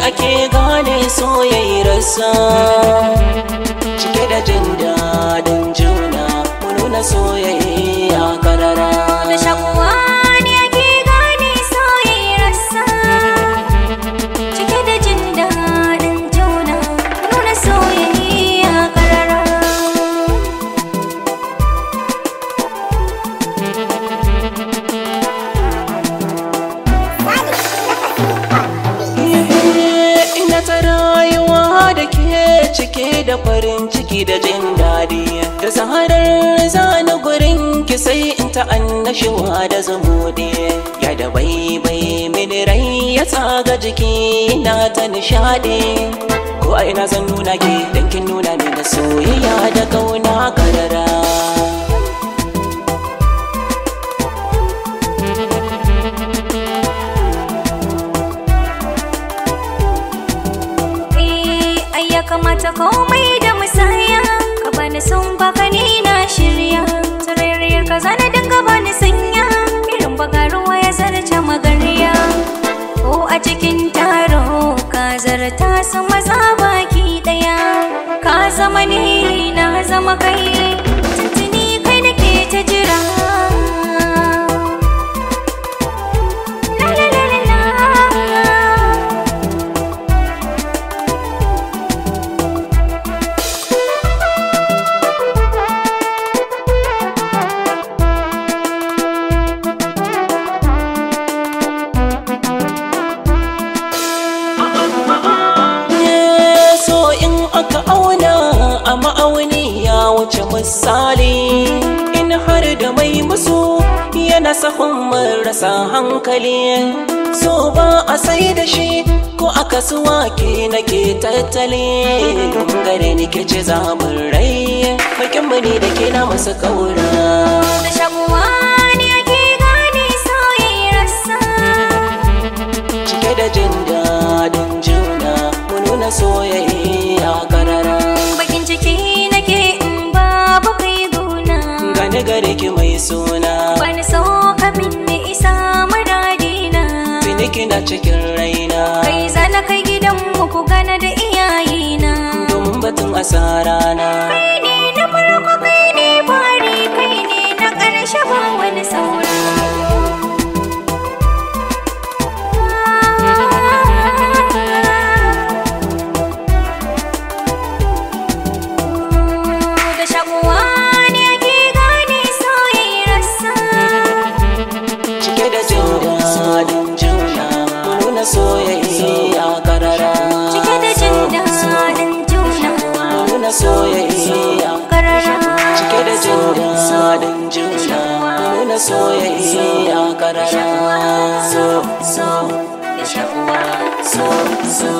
ake gane soyayyarsa, cike da jin daɗin juna mu nuna soyayya karara. Da shakuwa ne ake gane soyayyarsa, cike da jin daɗin juna mu nuna soyayya karara. Cike da farin ciki da jin daɗi, da zaharar zana gurin ki sai in ta annashuwa da zumuɗi. Ya da baibai mini rai ya tsaga jiki na ta nishaɗi. Ko a ina zan nuna ki dan kin nuna min da soyayya da kauna karara. Kamata komai da musaya, ka bani son baka ni na shirya. Tarairayar ka zana dinga bani sanya, irin bagaruwa ya zarce magariya. Ko a cikin taro ka zarta su maza baki daya. Ka zama ni na zama kai, tuntuni kai nake ta jira. A ma'auni ya wuce misali, in har da mai musu yana sahun marasa hankali. So ba a sai da shi ko a kasuwa ke nake tattali. Gare ni ke ce zamun rai, bakin mani da ke na masa kaura. Da shakuwa ne ake gane soyayyarsa, cike da jin daɗin juna mu nuna soyayya karara. Gane gare ki mai suna, wani so ka minni isa muradina. Tuni kina cikin raina, kai zana kai gidan mu ku gana da iyayena. Domin batun asara na, kai ne na farko, kai ne fari, kai ne na ƙarshe, ba wani saura. soyayya karara. Cike da jin daɗin juna mu nuna soyayya karara. Cike da jin daɗin juna mu nuna soyayya karara. So, so, so, so, so,